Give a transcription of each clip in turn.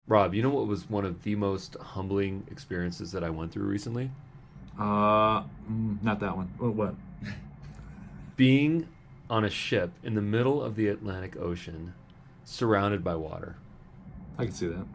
Rob, you know what was one of the most humbling experiences that I went through recently? Not that one. What? Being on a ship in the middle of the Atlantic Ocean, surrounded by water. I can see that.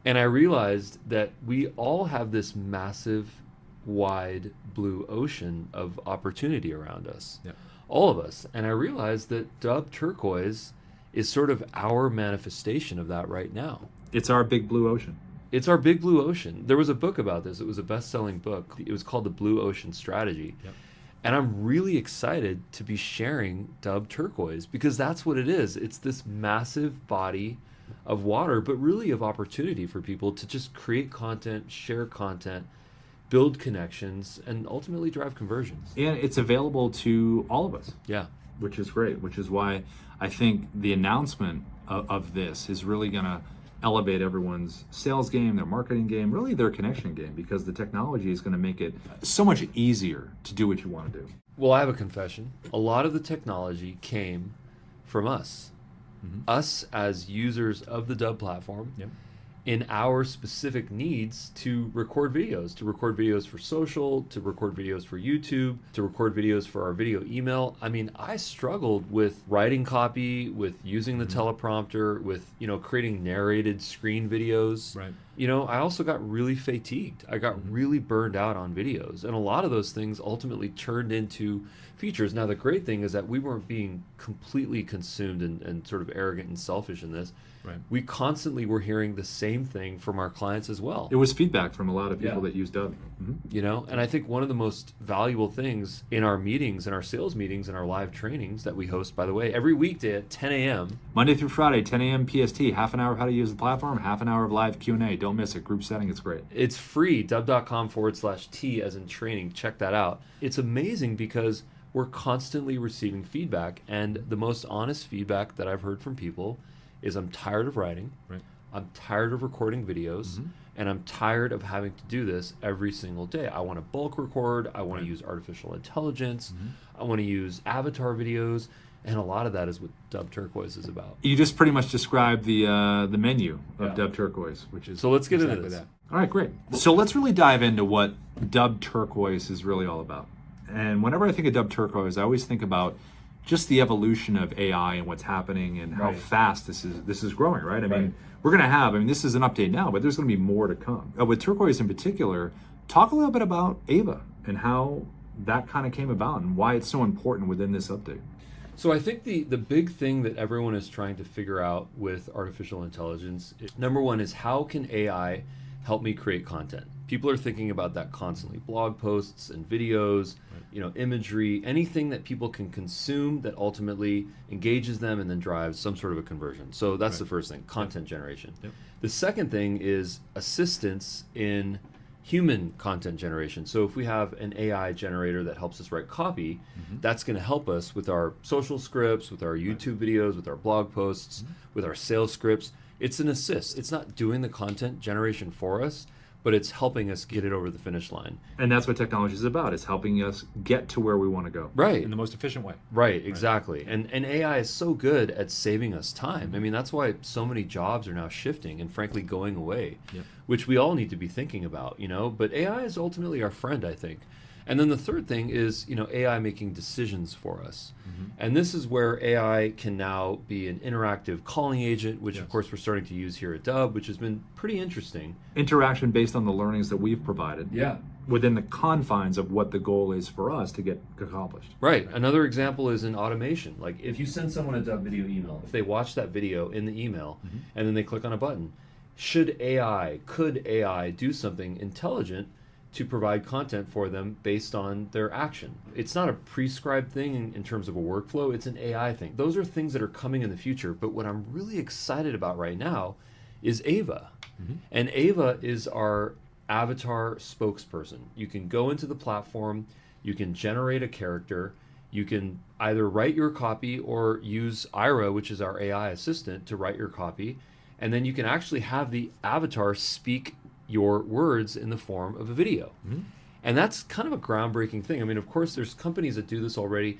And I realized that we all have this massive, wide blue ocean of opportunity around us. Yeah. All of us. And I realized that Dubb Turquoise is sort of our manifestation of that right now. It's our big blue ocean. It's our big blue ocean. There was a book about this. It was a best-selling book. It was called The Blue Ocean Strategy. Yep. And I'm really excited to be sharing Dubb Turquoise because that's what it is. It's this massive body of water, but really of opportunity for people to just create content, share content, build connections, and ultimately drive conversions. And it's available to all of us. Yeah. Which is great, which is why I think the announcement of this is really going to elevate everyone's sales game, their marketing game, really their connection game, because the technology is going to make it so much easier to do what you want to do. Well, I have a confession. A lot of the technology came from us. Us as users of the Dubb platform. Yep. In our specific needs to record videos for social, to record videos for YouTube, to record videos for our video email. I mean, I struggled with writing copy, with using the teleprompter, with, creating narrated screen videos. Right. I also got really fatigued. I got really burned out on videos. And a lot of those things ultimately turned into features. Now, the great thing is that we weren't being completely consumed and sort of arrogant and selfish in this. Right. We constantly were hearing the same thing from our clients as well. It was feedback from a lot of people that use Dubb. And I think one of the most valuable things in our meetings, in our sales meetings, and our live trainings that we host, by the way, every weekday at 10 a.m. Monday through Friday, 10 a.m. PST, half an hour of how to use the platform, half an hour of live Q&A. Don't miss it. Group setting, it's great. It's free, dubb.com/T as in training. Check that out. It's amazing because we're constantly receiving feedback, and the most honest feedback that I've heard from people is I'm tired of writing, I'm tired of recording videos, and I'm tired of having to do this every single day. I want to bulk record, I want to use artificial intelligence, I want to use avatar videos, and a lot of that is what Dubb Turquoise is about. You just pretty much described the menu of Dubb Turquoise, which is so let's get exactly into this. that. All right, great. So let's really dive into what Dubb Turquoise is really all about. And whenever I think of Dubb Turquoise, I always think about just the evolution of AI and what's happening and how fast this is growing, right? I mean, we're going to have, this is an update now, but there's going to be more to come. With Turquoise in particular, talk a little bit about Ava and how that kind of came about and why it's so important within this update. So I think the big thing that everyone is trying to figure out with artificial intelligence, number one, is how can AI help me create content? People are thinking about that constantly. Blog posts and videos, imagery, anything that people can consume that ultimately engages them and then drives some sort of a conversion. So that's the first thing, content generation. Yep. The second thing is assistance in human content generation. So if we have an AI generator that helps us write copy, that's going to help us with our social scripts, with our YouTube videos, with our blog posts, with our sales scripts. It's an assist. It's not doing the content generation for us, but it's helping us get it over the finish line. And that's what technology is about. It's helping us get to where we want to go. Right. In the most efficient way. Right, exactly. And AI is so good at saving us time. I mean, that's why so many jobs are now shifting and frankly going away, which we all need to be thinking about, But AI is ultimately our friend, I think. And then the third thing is, AI making decisions for us. And this is where AI can now be an interactive calling agent, which of course we're starting to use here at Dubb, which has been pretty interesting. Interaction based on the learnings that we've provided. Yeah. Within the confines of what the goal is for us to get accomplished. Right. Another example is in automation. Like if you send someone a Dubb video email, if they watch that video in the email and then they click on a button, could AI do something intelligent to provide content for them based on their action? It's not a prescribed thing in terms of a workflow, it's an AI thing. Those are things that are coming in the future, but what I'm really excited about right now is Ava. And Ava is our avatar spokesperson. You can go into the platform, you can generate a character, you can either write your copy or use Ira, which is our AI assistant, to write your copy, and then you can actually have the avatar speak your words in the form of a video. And that's kind of a groundbreaking thing. I mean, of course, there's companies that do this already.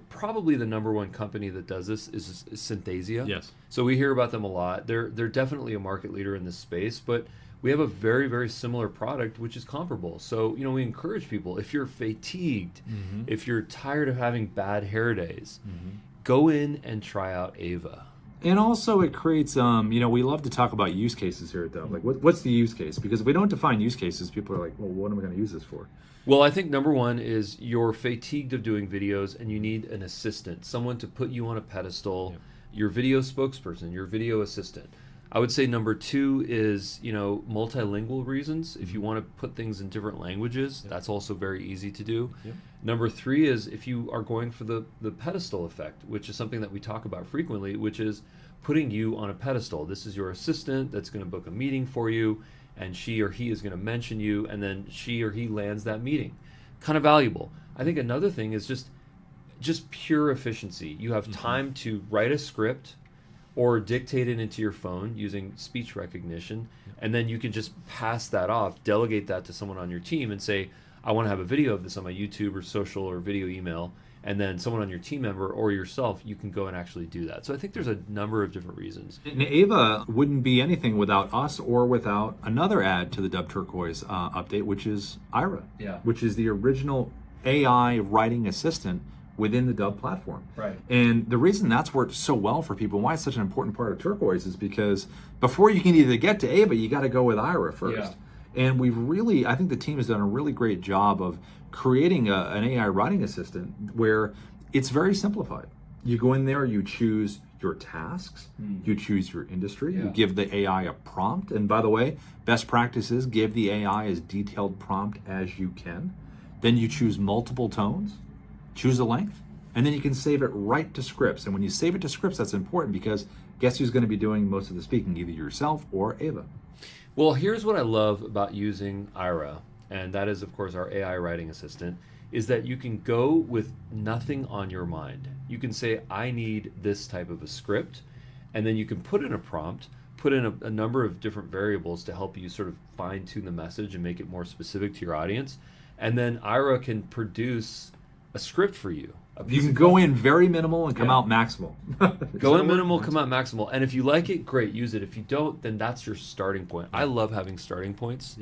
Probably the number one company that does this is Synthesia. Yes. So we hear about them a lot. They're definitely a market leader in this space, but we have a very, very similar product which is comparable. So, we encourage people, if you're fatigued, if you're tired of having bad hair days, go in and try out Ava. And also it creates, we love to talk about use cases here at Dubb. Like, what's the use case? Because if we don't define use cases, people are like, well, what am I going to use this for? Well, I think number one is you're fatigued of doing videos and you need an assistant, someone to put you on a pedestal, your video spokesperson, your video assistant. I would say number two is, multilingual reasons. If you want to put things in different languages, that's also very easy to do. Number three is if you are going for the pedestal effect, which is something that we talk about frequently, which is putting you on a pedestal. This is your assistant that's going to book a meeting for you, and she or he is going to mention you, and then she or he lands that meeting. Kind of valuable. I think another thing is just pure efficiency. You have time to write a script or dictate it into your phone using speech recognition, and then you can just pass that off, delegate that to someone on your team and say, I want to have a video of this on my YouTube or social or video email, and then someone on your team member or yourself, you can go and actually do that. So I think there's a number of different reasons. And Ava wouldn't be anything without us or without another add to the Dubb Turquoise update, which is Ira, which is the original AI writing assistant within the Dubb platform. Right. And the reason that's worked so well for people, why it's such an important part of Turquoise, is because before you can either get to Ava, you got to go with Ira first. And I think the team has done a really great job of creating an AI writing assistant where it's very simplified. You go in there, you choose your tasks, you choose your industry, you give the AI a prompt. And by the way, best practice is give the AI as detailed prompt as you can. Then you choose multiple tones, choose a length, and then you can save it right to scripts. And when you save it to scripts, that's important because guess who's going to be doing most of the speaking, either yourself or Ava. Well, here's what I love about using Ira, and that is, of course, our AI writing assistant, is that you can go with nothing on your mind. You can say, I need this type of a script, and then you can put in a prompt, put in a number of different variables to help you sort of fine-tune the message and make it more specific to your audience, and then Ira can produce a script for you. You can go in very minimal and come out maximal. Go in minimal, come out maximal. And if you like it, great, use it. If you don't, then that's your starting point. I love having starting points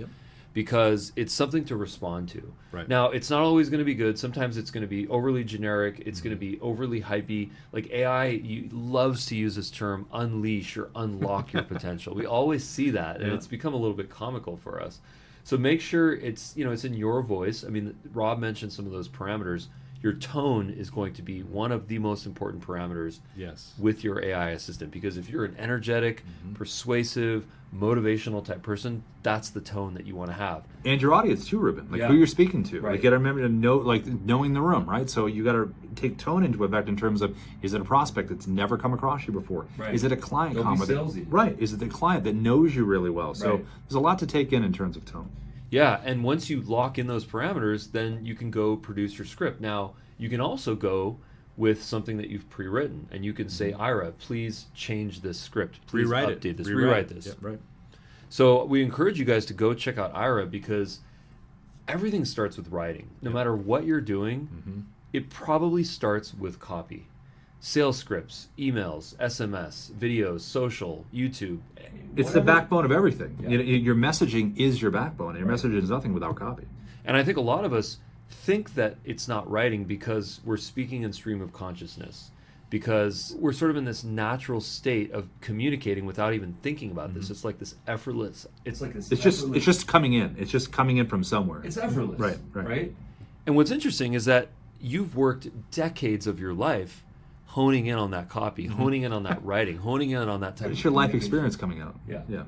because it's something to respond to. Now, it's not always going to be good. Sometimes it's going to be overly generic. It's going to be overly hypey. Like AI loves to use this term, unleash or unlock your potential. We always see that, and it's become a little bit comical for us. So make sure it's in your voice. I mean, Rob mentioned some of those parameters. Your tone is going to be one of the most important parameters with your AI assistant, because if you're an energetic, persuasive, motivational type person, that's the tone that you want to have. And your audience too, Ruben, like who you're speaking to. Like, you got to remember to know, like knowing the room, right? So you got to take tone into effect in terms of, is it a prospect that's never come across you before? Is it a client Is it the client that knows you really well? So there's a lot to take in terms of tone. Yeah, and once you lock in those parameters, then you can go produce your script. Now, you can also go with something that you've pre-written, and you can say, Ira, please change this script. Please update this. Rewrite this. So we encourage you guys to go check out Ira, because everything starts with writing. No matter what you're doing, it probably starts with copy. Sales scripts, emails, SMS, videos, social, YouTube. It's the backbone of everything. Your messaging is your backbone, and your messaging is nothing without copy. And I think a lot of us think that it's not writing because we're speaking in stream of consciousness, because we're sort of in this natural state of communicating without even thinking about this. It's like this effortless. It's just coming in. It's just coming in from somewhere. It's effortless. Right. And what's interesting is that you've worked decades of your life honing in on that copy, honing in on that writing, honing in on that type of It's your life experience coming out. Yeah.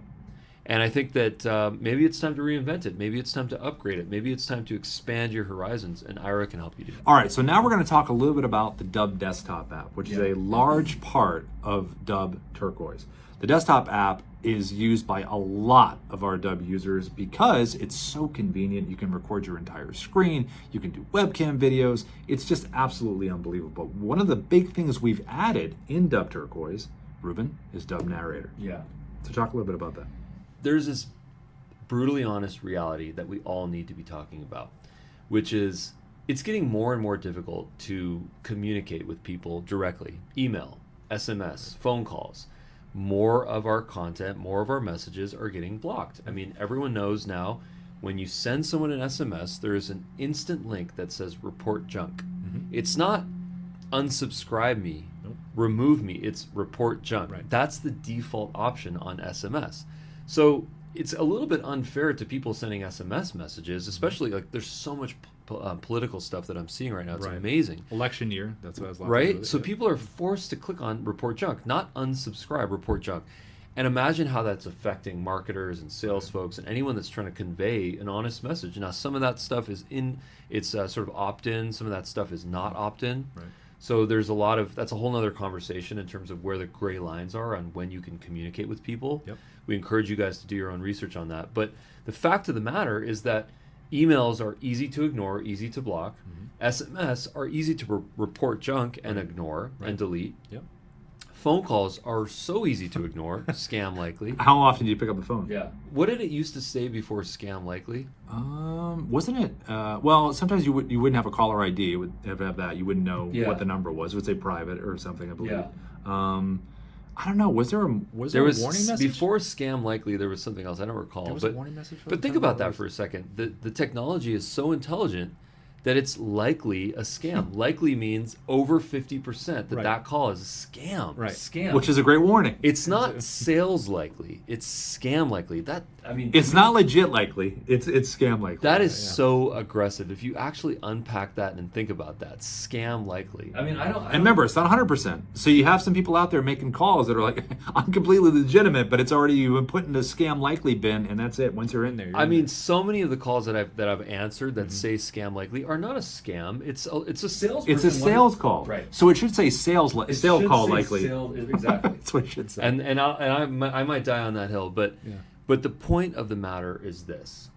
And I think that maybe it's time to reinvent it. Maybe it's time to upgrade it. Maybe it's time to expand your horizons, and Ira can help you do that. All right, so now we're going to talk a little bit about the Dubb desktop app, which is a large part of Dubb Turquoise. The desktop app is used by a lot of our Dubb users because it's so convenient. You can record your entire screen. You can do webcam videos. It's just absolutely unbelievable. One of the big things we've added in Dubb Turquoise, Ruben, is Dubb Narrator. Yeah. So talk a little bit about that. There's this brutally honest reality that we all need to be talking about, which is it's getting more and more difficult to communicate with people directly. Email, SMS, phone calls. More of our content, more of our messages are getting blocked. I mean, everyone knows now when you send someone an SMS, there is an instant link that says report junk. It's not unsubscribe me, remove me, it's report junk. That's the default option on SMS. So it's a little bit unfair to people sending SMS messages, especially like there's so much political stuff that I'm seeing right now. It's amazing. Election year, that's what I was like. Right? So people are forced to click on report junk, not unsubscribe, report junk. And imagine how that's affecting marketers and sales folks and anyone that's trying to convey an honest message. Now, some of that stuff is it's sort of opt-in. Some of that stuff is not opt-in. So there's a lot of, that's a whole other conversation in terms of where the gray lines are on when you can communicate with people. We encourage you guys to do your own research on that. But the fact of the matter is that emails are easy to ignore, easy to block. SMS are easy to report junk and ignore and delete. Phone calls are so easy to ignore, scam likely. How often do you pick up the phone? What did it used to say before scam likely? Wasn't it? Well, sometimes you wouldn't have a caller ID. It would have that. You wouldn't know what the number was. It would say private or something, I believe. I don't know. Was there a warning message? Before scam likely, there was something else. I don't recall. There was a warning message. But think about that for a second. The technology is so intelligent that it's likely a scam. Likely means over 50% that call is a scam. Scam. Which is a great warning. It's not sales likely. It's scam likely. It's not legit likely. It's scam likely. That is so aggressive. If you actually unpack that and think about that, scam likely. I don't and remember, it's not 100%. So you have some people out there making calls that are like, I'm completely legitimate, but it's already you've been put in the scam likely bin, and that's it. Once you're in there, so many of the calls that I've answered that say scam likely are not a scam. It's a sales. It's a sales call. So it should say sales call likely. Exactly. That's what it should say. And I might die on that hill, but the point of the matter is this.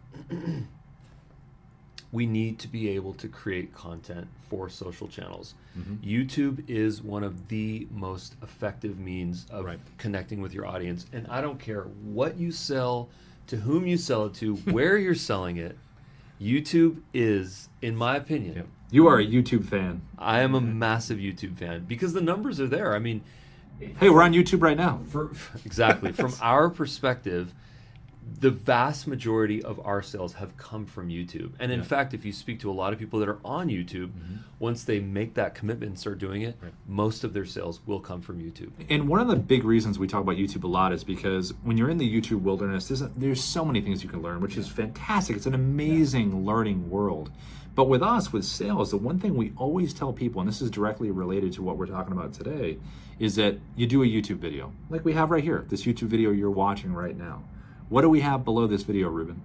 We need to be able to create content for social channels. YouTube is one of the most effective means of connecting with your audience. And I don't care what you sell, to whom you sell it to, where you're selling it. YouTube is, in my opinion... You are a YouTube fan. I am a massive YouTube fan because the numbers are there. I mean... Hey, we're on YouTube right now. Exactly. From our perspective, the vast majority of our sales have come from YouTube. And in fact, if you speak to a lot of people that are on YouTube, once they make that commitment and start doing it, most of their sales will come from YouTube. And one of the big reasons we talk about YouTube a lot is because when you're in the YouTube wilderness, there's so many things you can learn, which is fantastic. It's an amazing learning world. But with us, with sales, the one thing we always tell people, and this is directly related to what we're talking about today, is that you do a YouTube video. Like we have right here, this YouTube video you're watching right now. What do we have below this video, Ruben?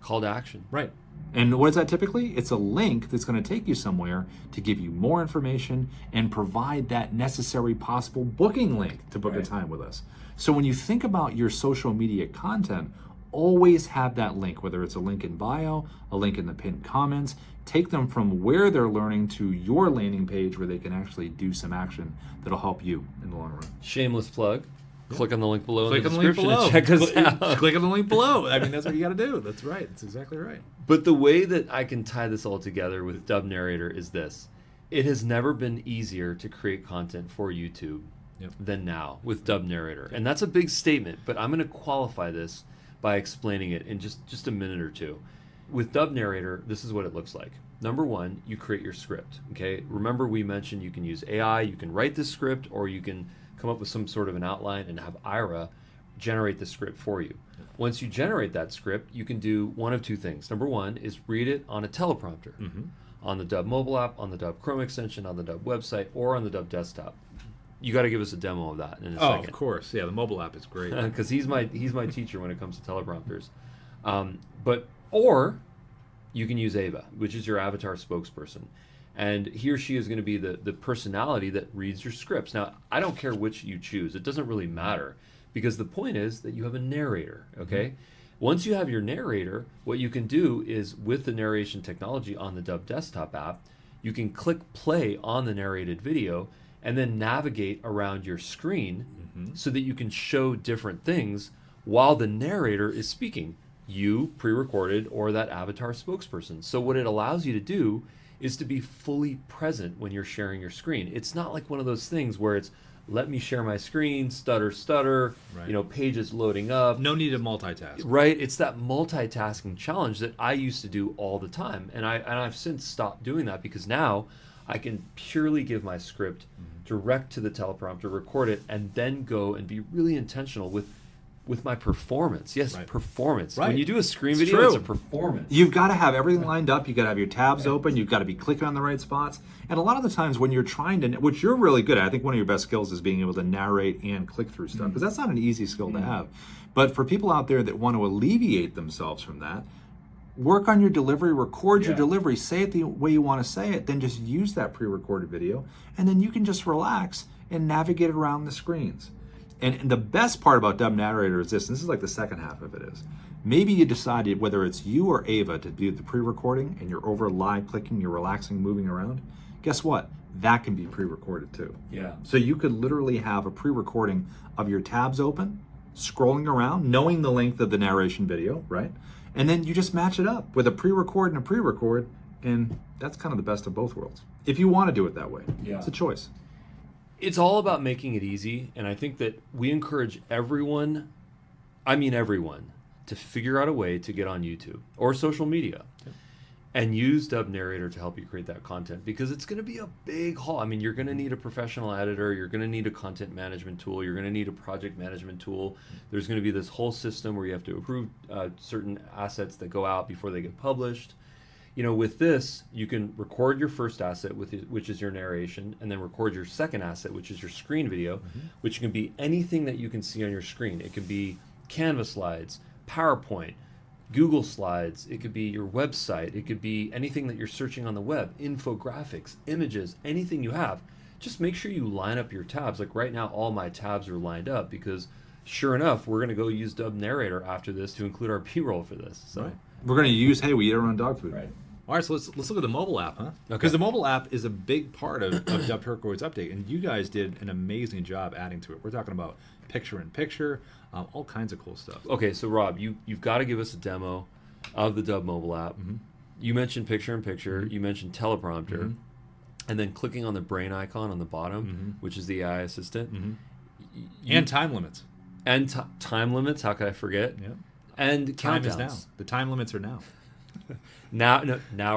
Call to action. Right. And what is that typically? It's a link that's going to take you somewhere to give you more information and provide that necessary possible booking link to book a time with us. So when you think about your social media content, always have that link, whether it's a link in bio, a link in the pinned comments. Take them from where they're learning to your landing page where they can actually do some action that'll help you in the long run. Shameless plug. Click on the link below in the description and check us out. Click on the link below. I mean, that's what you got to do. That's right. That's exactly right. But the way that I can tie this all together with Dubb Narrator is this. It has never been easier to create content for YouTube than now with Dubb Narrator. And that's a big statement, but I'm going to qualify this by explaining it in just a minute or two. With Dubb Narrator, this is what it looks like. Number one, you create your script. Okay. Remember, we mentioned you can use AI, you can write the script, or you can come up with some sort of an outline and have Ira generate the script for you. Once you generate that script, you can do one of two things. Number one is read it on a teleprompter on the Dubb mobile app, on the Dubb Chrome extension, on the Dubb website, or on the Dubb desktop. You got to give us a demo of that in a second. Oh, of course. Yeah, the mobile app is great. Because he's my teacher when it comes to teleprompters. Or you can use Ava, which is your avatar spokesperson. And he or she is going to be the personality that reads your scripts. Now, I don't care which you choose. It doesn't really matter because the point is that you have a narrator, okay? Once you have your narrator, what you can do is with the narration technology on the Dubb desktop app, you can click play on the narrated video and then navigate around your screen so that you can show different things while the narrator is speaking. you pre-recorded or that avatar spokesperson. So what it allows you to do is to be fully present when you're sharing your screen. It's not like one of those things where it's, let me share my screen, stutter, Right. pages loading up. No need to multitask. Right, it's that multitasking challenge that I used to do all the time, and I've since stopped doing that because now I can purely give my script direct to the teleprompter, record it, and then go and be really intentional with my performance. Yes, Right. performance. Right. When you do a screen It's video, true. it's a performance. You've got to have everything lined up. You've got to have your tabs open. You've got to be clicking on the right spots. And a lot of the times when you're trying to, which you're really good at, I think one of your best skills is being able to narrate and click through stuff, because that's not an easy skill to have. But for people out there that want to alleviate themselves from that, work on your delivery, record your delivery, say it the way you want to say it, then just use that pre-recorded video, and then you can just relax and navigate around the screens. And the best part about Dubb Narrator is this, and this is like the second half of it is, maybe you decided whether it's you or Ava to do the pre-recording and you're over live clicking, you're relaxing, moving around. Guess what? That can be pre-recorded too. Yeah. So you could literally have a pre-recording of your tabs open, scrolling around, knowing the length of the narration video, right? And then you just match it up with a pre-record and a pre-record, and that's kind of the best of both worlds. If you want to do it that way, it's a choice. It's all about making it easy, and I think that we encourage everyone, to figure out a way to get on YouTube or social media and use Dubb Narrator to help you create that content, because it's going to be a big haul. I mean, you're going to need a professional editor, you're going to need a content management tool, you're going to need a project management tool. There's going to be this whole system where you have to approve certain assets that go out before they get published. With this, you can record your first asset, which is your narration, and then record your second asset, which is your screen video, which can be anything that you can see on your screen. It could be Canva slides, PowerPoint, Google Slides, it could be your website, it could be anything that you're searching on the web, infographics, images, anything you have. Just make sure you line up your tabs. Like right now, all my tabs are lined up because sure enough, we're going to go use Dubb Narrator after this to include our B-roll for this. So We're going to use, hey, we eat our own dog food. Right. All right, so let's look at the mobile app, huh? Okay. Because the mobile app is a big part of Dubb Turquoise Update, and you guys did an amazing job adding to it. We're talking about picture-in-picture, all kinds of cool stuff. Okay, so Rob, you've got to give us a demo of the Dubb mobile app. You mentioned picture-in-picture, you mentioned teleprompter, and then clicking on the brain icon on the bottom, which is the AI assistant. And time limits. And time limits, how could I forget? Yep. And Time countdowns. is now. The time limits are now. Now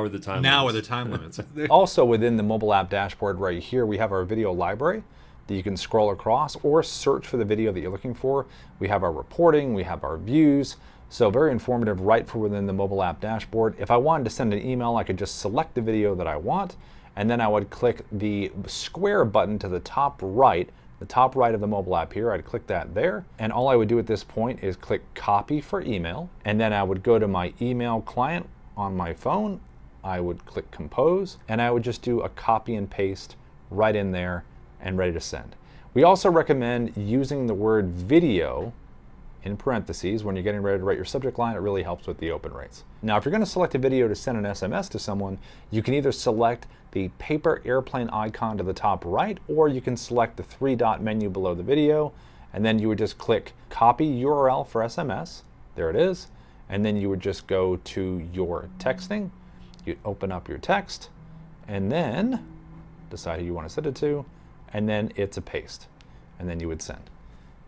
are the time Now are limits. the time limits. Also within the mobile app dashboard right here, we have our video library that you can scroll across or search for the video that you're looking for. We have our reporting, we have our views. So very informative right from within the mobile app dashboard. If I wanted to send an email, I could just select the video that I want, and then I would click the square button to the top right of the mobile app here. I'd click that there, and all I would do at this point is click copy for email, and then I would go to my email client on my phone. I would click compose, and I would just do a copy and paste right in there and ready to send. We also recommend using the word video in parentheses when you're getting ready to write your subject line. It really helps with the open rates. Now, if you're going to select a video to send an SMS to someone, you can either select the paper airplane icon to the top right, or you can select the 3-dot menu below the video, and then you would just click copy URL for SMS. There it is. And then you would just go to your texting. You'd open up your text, and then decide who you want to send it to, and then it's a paste. And then you would send.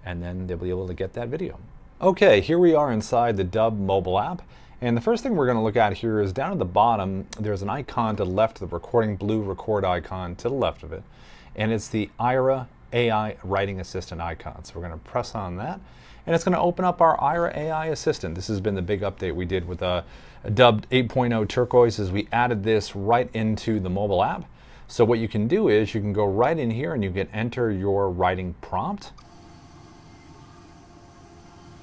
And then they'll be able to get that video. Okay, here we are inside the Dubb mobile app. And the first thing we're going to look at here is down at the bottom, there's an icon to the left of the recording, blue record icon to the left of it. And it's the Ira AI Writing Assistant icon. So we're going to press on that. And it's going to open up our Ira AI Assistant. This has been the big update we did with Dubb 8.0 Turquoise, is we added this right into the mobile app. So what you can do is you can go right in here and you can enter your writing prompt.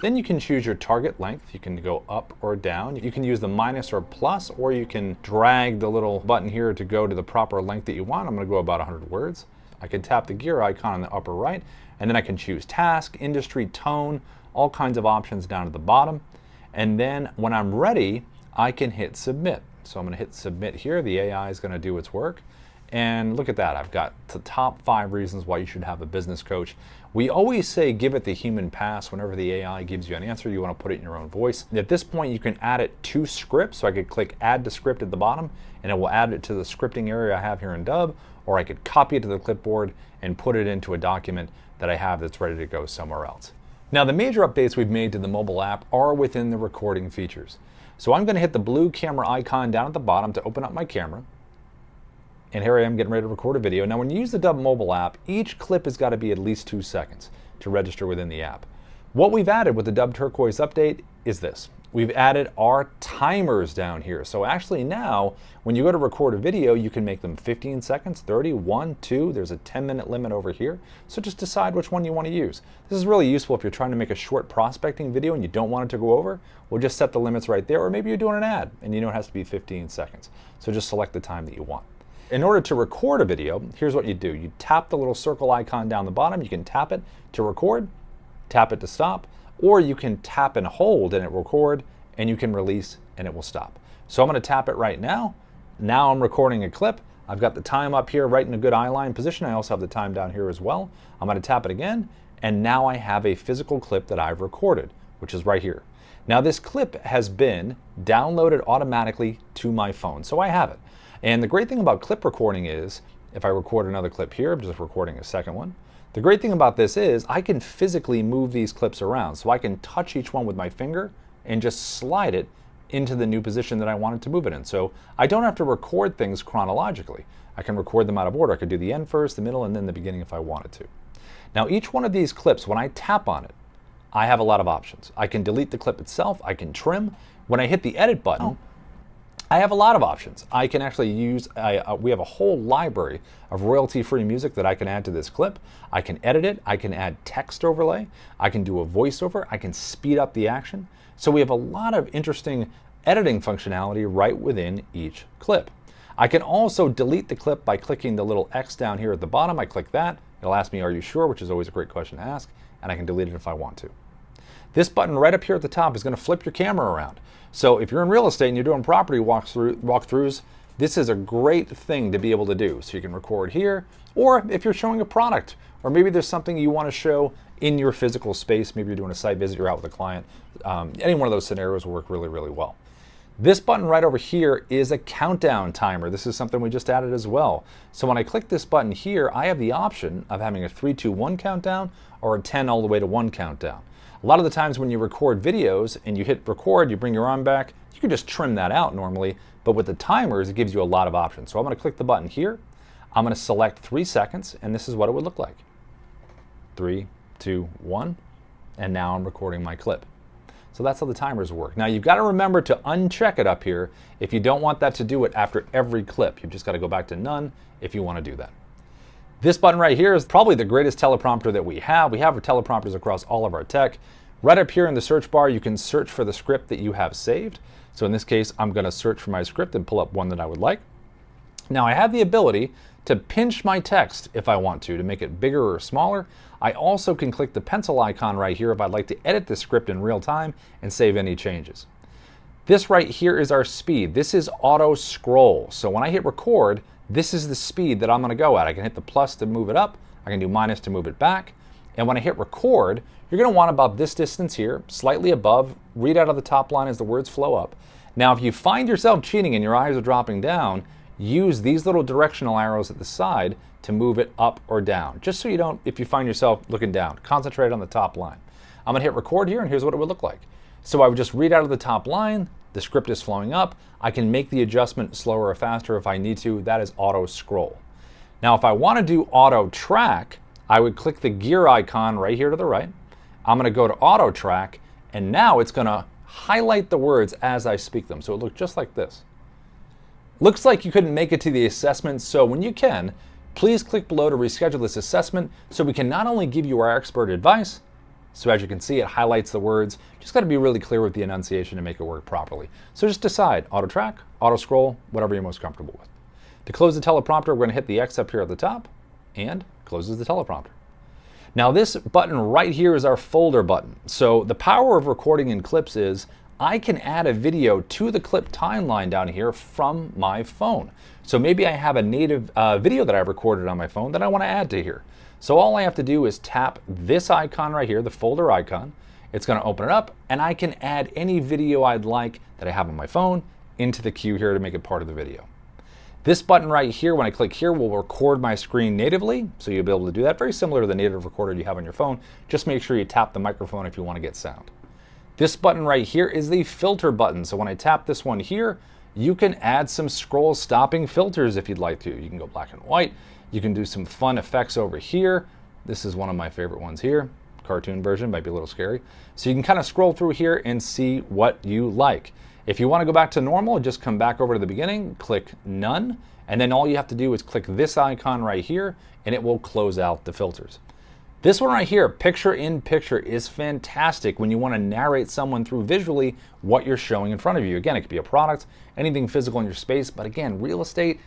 Then you can choose your target length. You can go up or down. You can use the minus or plus, or you can drag the little button here to go to the proper length that you want. I'm going to go about 100 words. I can tap the gear icon in the upper right, and then I can choose task, industry, tone, all kinds of options down at the bottom. And then when I'm ready, I can hit submit. So I'm going to hit submit here. The AI is going to do its work. And look at that, I've got the top 5 reasons why you should have a business coach. We always say give it the human pass. Whenever the AI gives you an answer, you want to put it in your own voice. At this point, you can add it to script. So I could click add to script at the bottom, and it will add it to the scripting area I have here in Dubb, or I could copy it to the clipboard and put it into a document that I have that's ready to go somewhere else. Now, the major updates we've made to the mobile app are within the recording features. So I'm going to hit the blue camera icon down at the bottom to open up my camera. And here I am getting ready to record a video. Now, when you use the Dubb mobile app, each clip has got to be at least 2 seconds to register within the app. What we've added with the Dubb Turquoise update is this. We've added our timers down here. So actually now, when you go to record a video, you can make them 15 seconds, 30, 1, 2. There's a 10-minute limit over here. So just decide which one you want to use. This is really useful if you're trying to make a short prospecting video and you don't want it to go over. We'll just set the limits right there. Or maybe you're doing an ad and you know it has to be 15 seconds. So just select the time that you want. In order to record a video, here's what you do. You tap the little circle icon down the bottom. You can tap it to record, tap it to stop, or you can tap and hold and it will record, and you can release and it will stop. So I'm going to tap it right now. Now I'm recording a clip. I've got the time up here right in a good eyeline position. I also have the time down here as well. I'm going to tap it again, and now I have a physical clip that I've recorded, which is right here. Now this clip has been downloaded automatically to my phone, so I have it. And the great thing about clip recording is, if I record another clip here, I'm just recording a second one. The great thing about this is I can physically move these clips around. So I can touch each one with my finger and just slide it into the new position that I wanted to move it in. So I don't have to record things chronologically. I can record them out of order. I could do the end first, the middle, and then the beginning if I wanted to. Now each one of these clips, when I tap on it, I have a lot of options. I can delete the clip itself. I can trim. When I hit the edit button, I have a lot of options. I can actually use, we have a whole library of royalty-free music that I can add to this clip. I can edit it. I can add text overlay. I can do a voiceover. I can speed up the action. So we have a lot of interesting editing functionality right within each clip. I can also delete the clip by clicking the little X down here at the bottom. I click that. It'll ask me, are you sure? Which is always a great question to ask. And I can delete it if I want to. This button right up here at the top is going to flip your camera around. So if you're in real estate and you're doing property walkthroughs, this is a great thing to be able to do. So you can record here, or if you're showing a product, or maybe there's something you want to show in your physical space, maybe you're doing a site visit, you're out with a client, any one of those scenarios will work really, really well. This button right over here is a countdown timer. This is something we just added as well. So when I click this button here, I have the option of having a 3, 2, 1 countdown or a 10 all the way to 1 countdown. A lot of the times when you record videos and you hit record, you bring your arm back, you can just trim that out normally, but with the timers, it gives you a lot of options. So I'm going to click the button here. I'm going to select 3 seconds, and this is what it would look like. 3, 2, 1, and now I'm recording my clip. So that's how the timers work. Now you've got to remember to uncheck it up here if you don't want that to do it after every clip. You've just got to go back to none if you want to do that. This button right here is probably the greatest teleprompter that we have. We have our teleprompters across all of our tech. Right up here in the search bar, you can search for the script that you have saved. So in this case, I'm going to search for my script and pull up one that I would like. Now I have the ability to pinch my text if I want to make it bigger or smaller. I also can click the pencil icon right here if I'd like to edit the script in real time and save any changes. This right here is our speed. This is auto scroll. So when I hit record, this is the speed that I'm going to go at. I can hit the plus to move it up. I can do minus to move it back. And when I hit record, you're going to want about this distance here, slightly above. Read out of the top line as the words flow up. Now, if you find yourself cheating and your eyes are dropping down, use these little directional arrows at the side to move it up or down. Just so you don't, if you find yourself looking down, concentrate on the top line. I'm going to hit record here, and here's what it would look like. So I would just read out of the top line. The script is flowing up. I can make the adjustment slower or faster if I need to. That is auto scroll. Now, if I want to do auto track, I would click the gear icon right here to the right. I'm going to go to auto track, and now it's going to highlight the words as I speak them. So it looks just like this. Looks like you couldn't make it to the assessment, so when you can, please click below to reschedule this assessment so we can not only give you our expert advice, so as you can see, it highlights the words. Just got to be really clear with the enunciation to make it work properly. So just decide, auto track, auto scroll, whatever you're most comfortable with. To close the teleprompter, we're going to hit the X up here at the top, and closes the teleprompter. Now this button right here is our folder button. So the power of recording in clips is I can add a video to the clip timeline down here from my phone. So maybe I have a native video that I've recorded on my phone that I want to add to here. So all I have to do is tap this icon right here, the folder icon. It's going to open it up, and I can add any video I'd like that I have on my phone into the queue here to make it part of the video. This button right here, when I click here, will record my screen natively, so you'll be able to do that. Very similar to the native recorder you have on your phone. Just make sure you tap the microphone if you want to get sound. This button right here is the filter button. So when I tap this one here, you can add some scroll stopping filters if you'd like to. You can go black and white. You can do some fun effects over here. This is one of my favorite ones here. Cartoon version, might be a little scary. So you can kind of scroll through here and see what you like. If you want to go back to normal, just come back over to the beginning, click none, and then all you have to do is click this icon right here, and it will close out the filters. This one right here, picture in picture, is fantastic when you want to narrate someone through visually what you're showing in front of you. Again, it could be a product, anything physical in your space, but again, real estate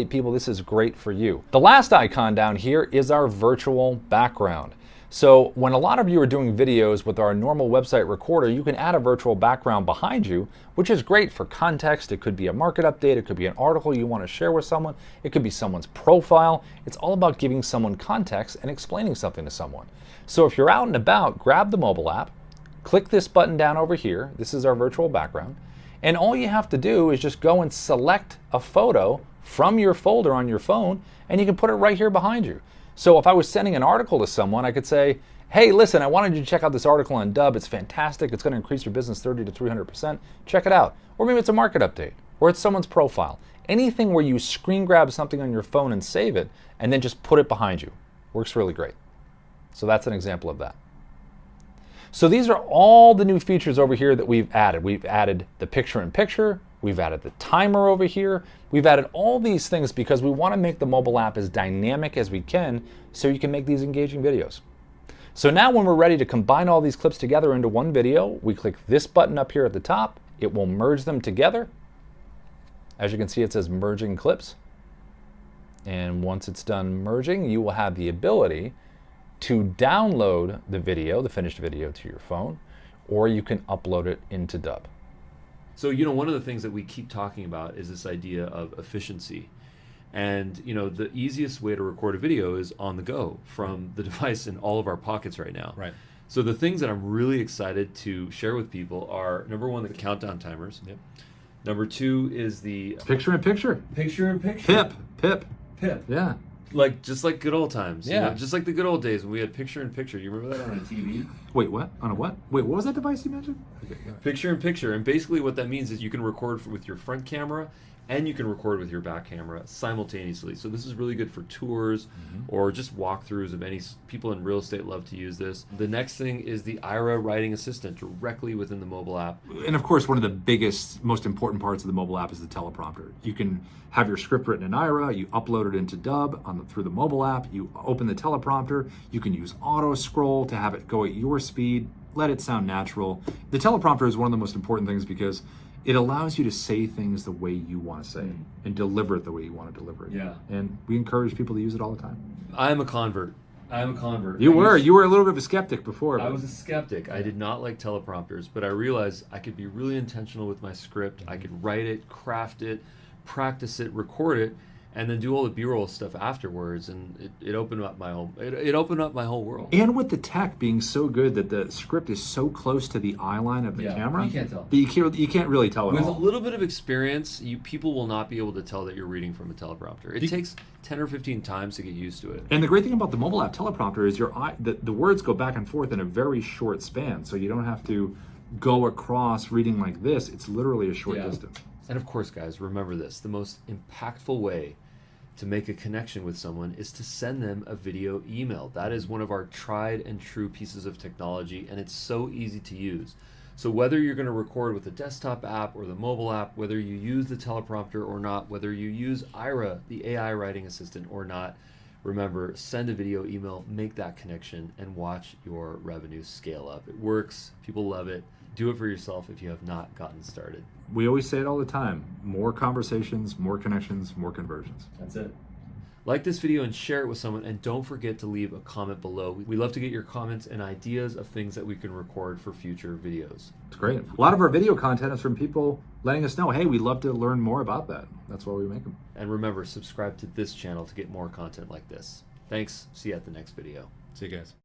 people, this is great for you. The last icon down here is our virtual background. So when a lot of you are doing videos with our normal website recorder, you can add a virtual background behind you, which is great for context. It could be a market update. It could be an article you want to share with someone. It could be someone's profile. It's all about giving someone context and explaining something to someone. So if you're out and about, grab the mobile app, click this button down over here. This is our virtual background. And all you have to do is just go and select a photo from your folder on your phone, and you can put it right here behind you. So if I was sending an article to someone, I could say, hey, listen, I wanted you to check out this article on Dubb. It's fantastic. It's going to increase your business 30 to 300%. Check it out. Or maybe it's a market update, or it's someone's profile. Anything where you screen grab something on your phone and save it, and then just put it behind you. Works really great. So that's an example of that. So these are all the new features over here that we've added. We've added the picture-in-picture. We've added the timer over here. We've added all these things because we want to make the mobile app as dynamic as we can so you can make these engaging videos. So now when we're ready to combine all these clips together into one video, we click this button up here at the top. It will merge them together. As you can see, it says merging clips. And once it's done merging, you will have the ability to download the video, the finished video, to your phone, or you can upload it into Dubb. So, one of the things that we keep talking about is this idea of efficiency. And, the easiest way to record a video is on the go from the device in all of our pockets right now. Right. So the things that I'm really excited to share with people are, number one, the countdown timers. Yep. Number two is the Picture-in-picture. Picture-in-picture. Pip. Yeah. Just like good old times. Yeah. Just like the good old days when we had picture-in-picture. You remember that on a TV? Wait, what? On a what? Wait, what was that device you mentioned? Okay, Picture-in-picture. And basically what that means is you can record with your front camera and you can record with your back camera simultaneously. So this is really good for tours or just walkthroughs of any people in real estate love to use this. The next thing is the Ira writing assistant directly within the mobile app. And of course, one of the biggest, most important parts of the mobile app is the teleprompter. You can have your script written in Ira, you upload it into Dubb through the mobile app, you open the teleprompter, you can use auto scroll to have it go at your speed, let it sound natural. The teleprompter is one of the most important things because it allows you to say things the way you want to say it and deliver it the way you want to deliver it. Yeah. And we encourage people to use it all the time. I'm a convert. You were a little bit of a skeptic before. I was a skeptic. I did not like teleprompters, but I realized I could be really intentional with my script. I could write it, craft it, practice it, record it, and then do all the B-roll stuff afterwards, and it opened up my whole world. And with the tech being so good that the script is so close to the eye line of the camera, you can't tell. But you can't really tell at With all. a little bit of experience, people will not be able to tell that you're reading from a teleprompter. It takes 10 or 15 times to get used to it. And the great thing about the mobile app teleprompter is the words go back and forth in a very short span, so you don't have to go across reading like this. It's literally a short distance. And of course, guys, remember this. The most impactful way to make a connection with someone is to send them a video email. That is one of our tried and true pieces of technology, and it's so easy to use. So whether you're going to record with the desktop app or the mobile app, whether you use the teleprompter or not, whether you use Ira, the AI writing assistant, or not, remember, send a video email, make that connection, and watch your revenue scale up. It works. People love it. Do it for yourself if you have not gotten started. We always say it all the time. More conversations, more connections, more conversions. That's it. Like this video and share it with someone, and don't forget to leave a comment below. We love to get your comments and ideas of things that we can record for future videos. It's great. A lot of our video content is from people letting us know, hey, we'd love to learn more about that. That's why we make them. And remember, subscribe to this channel to get more content like this. Thanks. See you at the next video. See you guys.